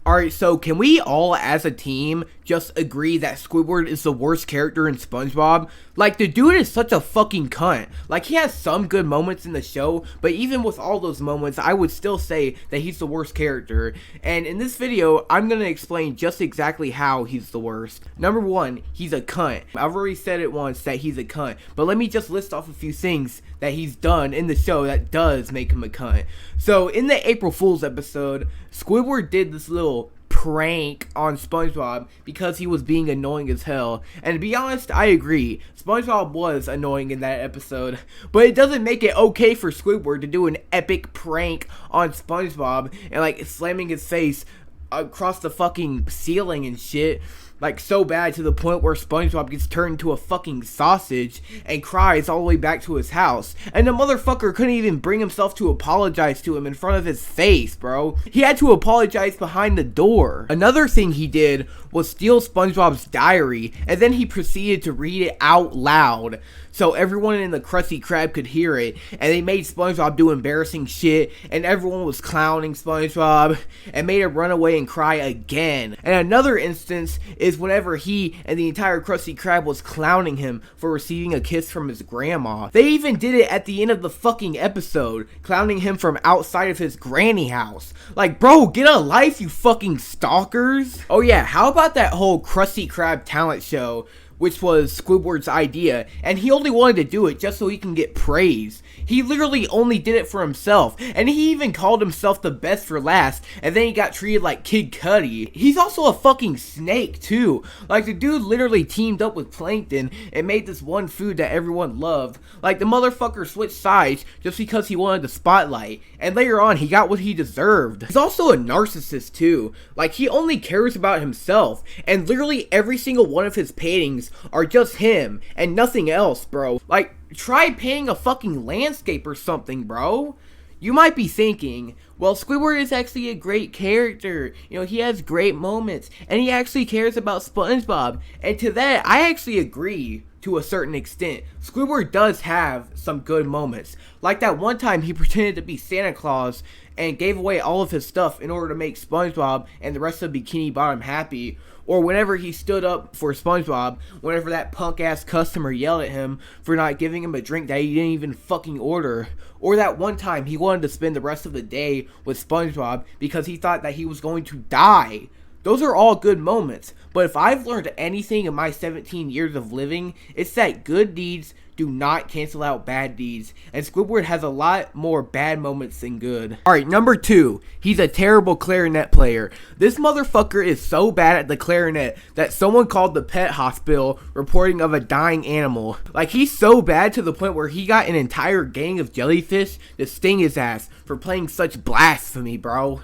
Alright, so can we all as a team just agree that Squidward is the worst character in SpongeBob? Like, the dude is such a fucking cunt. Like, he has some good moments in the show, but even with all those moments, I would still say that he's the worst character. And in this video, I'm gonna explain just exactly how he's the worst. Number one, he's a cunt. I've already said it once that he's a cunt, but let me just list off a few things that he's done in the show that does make him a cunt. So, in the April Fool's episode, Squidward did this little prank on SpongeBob because he was being annoying as hell. And to be honest, I agree. SpongeBob was annoying in that episode, but it doesn't make it okay for Squidward to do an epic prank on SpongeBob and like slamming his face across the fucking ceiling and shit. Like, so bad to the point where SpongeBob gets turned into a fucking sausage and cries all the way back to his house. And the motherfucker couldn't even bring himself to apologize to him in front of his face, bro. He had to apologize behind the door. Another thing he did was steal SpongeBob's diary, and then he proceeded to read it out loud so everyone in the Krusty Krab could hear it, and they made SpongeBob do embarrassing shit, and everyone was clowning SpongeBob, and made him run away and cry again. And another instance is whenever he and the entire Krusty Krab was clowning him for receiving a kiss from his grandma. They even did it at the end of the fucking episode, clowning him from outside of his granny house. Like, bro, get a life, you fucking stalkers. Oh yeah, how about that whole Krusty Krab talent show, which was Squidward's idea, and he only wanted to do it just so he can get praise. He literally only did it for himself, and he even called himself the best for last, and then he got treated like Kid Cudi. He's also a fucking snake too. Like, the dude literally teamed up with Plankton and made this one food that everyone loved. Like, the motherfucker switched sides just because he wanted the spotlight, and later on he got what he deserved. He's also a narcissist too. Like, he only cares about himself, and literally every single one of his paintings are just him and nothing else, bro. Like, try painting a fucking landscape or something, bro. You might be thinking, well, Squidward is actually a great character. You know, he has great moments, and he actually cares about SpongeBob. And to that, I actually agree to a certain extent. Squidward does have some good moments. Like that one time he pretended to be Santa Claus and gave away all of his stuff in order to make SpongeBob and the rest of Bikini Bottom happy. Or whenever he stood up for SpongeBob, whenever that punk-ass customer yelled at him for not giving him a drink that he didn't even fucking order. Or that one time he wanted to spend the rest of the day with SpongeBob because he thought that he was going to die. Those are all good moments, but if I've learned anything in my 17 years of living, it's that good deeds do not cancel out bad deeds, and Squidward has a lot more bad moments than good. Alright, number 2, he's a terrible clarinet player. This motherfucker is so bad at the clarinet that someone called the pet hospital reporting of a dying animal. Like, he's so bad to the point where he got an entire gang of jellyfish to sting his ass for playing such blasphemy, bro.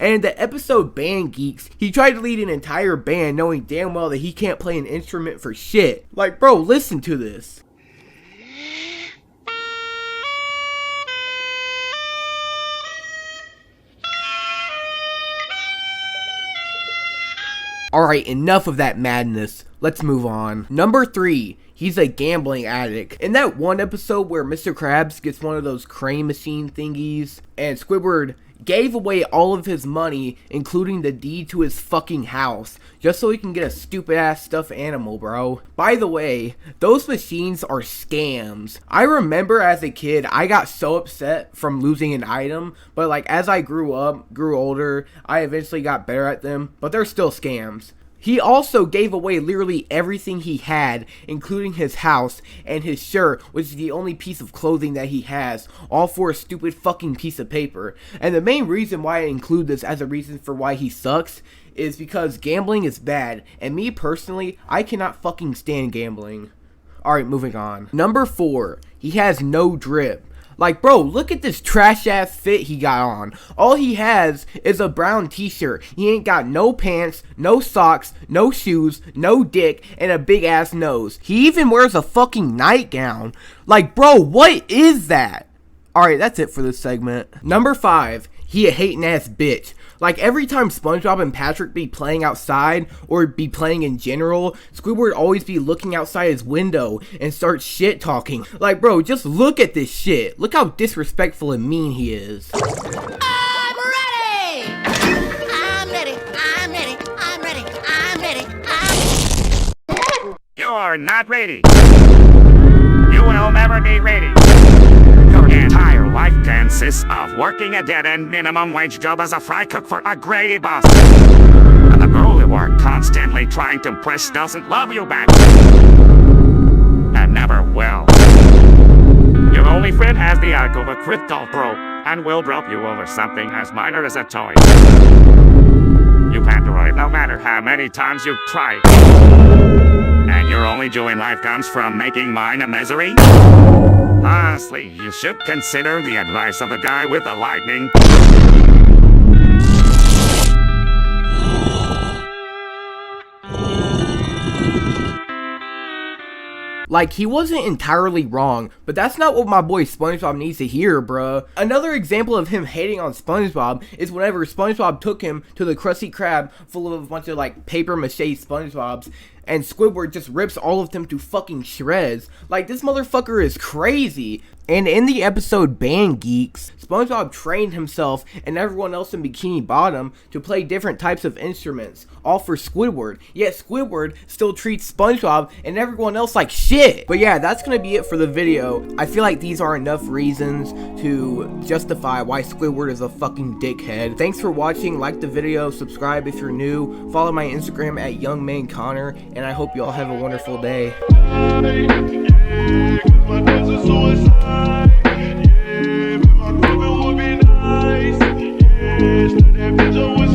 And in the episode Band Geeks, he tried to lead an entire band knowing damn well that he can't play an instrument for shit. Like, bro, listen to this. Alright, enough of that madness. Let's move on. Number 3, he's a gambling addict. In that one episode where Mr. Krabs gets one of those crane machine thingies, and Squidward gave away all of his money, including the deed to his fucking house, just so he can get a stupid ass stuffed animal, bro. By the way, those machines are scams. I remember as a kid, I got so upset from losing an item, but like as I grew older, I eventually got better at them, but they're still scams. He also gave away literally everything he had, including his house and his shirt, which is the only piece of clothing that he has, all for a stupid fucking piece of paper. And the main reason why I include this as a reason for why he sucks is because gambling is bad, and me personally, I cannot fucking stand gambling. Alright, moving on. Number 4, he has no drip. Like, bro, look at this trash ass fit he got on. All he has is a brown t-shirt. He ain't got no pants, no socks, no shoes, no dick, and a big ass nose. He even wears a fucking nightgown. Like, bro, what is that? Alright, that's it for this segment. Number 5, he a hating ass bitch. Like, every time SpongeBob and Patrick be playing outside, or be playing in general, Squidward always be looking outside his window and start shit talking. Like, bro, just look at this shit. Look how disrespectful and mean he is. I'm ready! I'm ready! are not ready. You will never be ready. Your entire life consists of working a dead-end minimum wage job as a fry cook for a greedy boss. And the girl you are constantly trying to impress doesn't love you back. And never will. Your only friend has the eye of a crypto pro and will drop you over something as minor as a toy. You can't do it no matter how many times you try. And your only joy in life comes from making mine a misery? Honestly, you should consider the advice of the guy with the lightning. Like, he wasn't entirely wrong, but that's not what my boy SpongeBob needs to hear, bruh. Another example of him hating on SpongeBob is whenever SpongeBob took him to the Krusty Krab full of a bunch of, like, paper mache SpongeBobs, and Squidward just rips all of them to fucking shreds. Like, this motherfucker is crazy. And in the episode Band Geeks, SpongeBob trained himself and everyone else in Bikini Bottom to play different types of instruments, all for Squidward. Yet Squidward still treats SpongeBob and everyone else like shit. But yeah, that's gonna be it for the video. I feel like these are enough reasons to justify why Squidward is a fucking dickhead. Thanks for watching, like the video, subscribe if you're new, follow my Instagram at YoungManConnor, and I hope you all have a wonderful day. Yeah,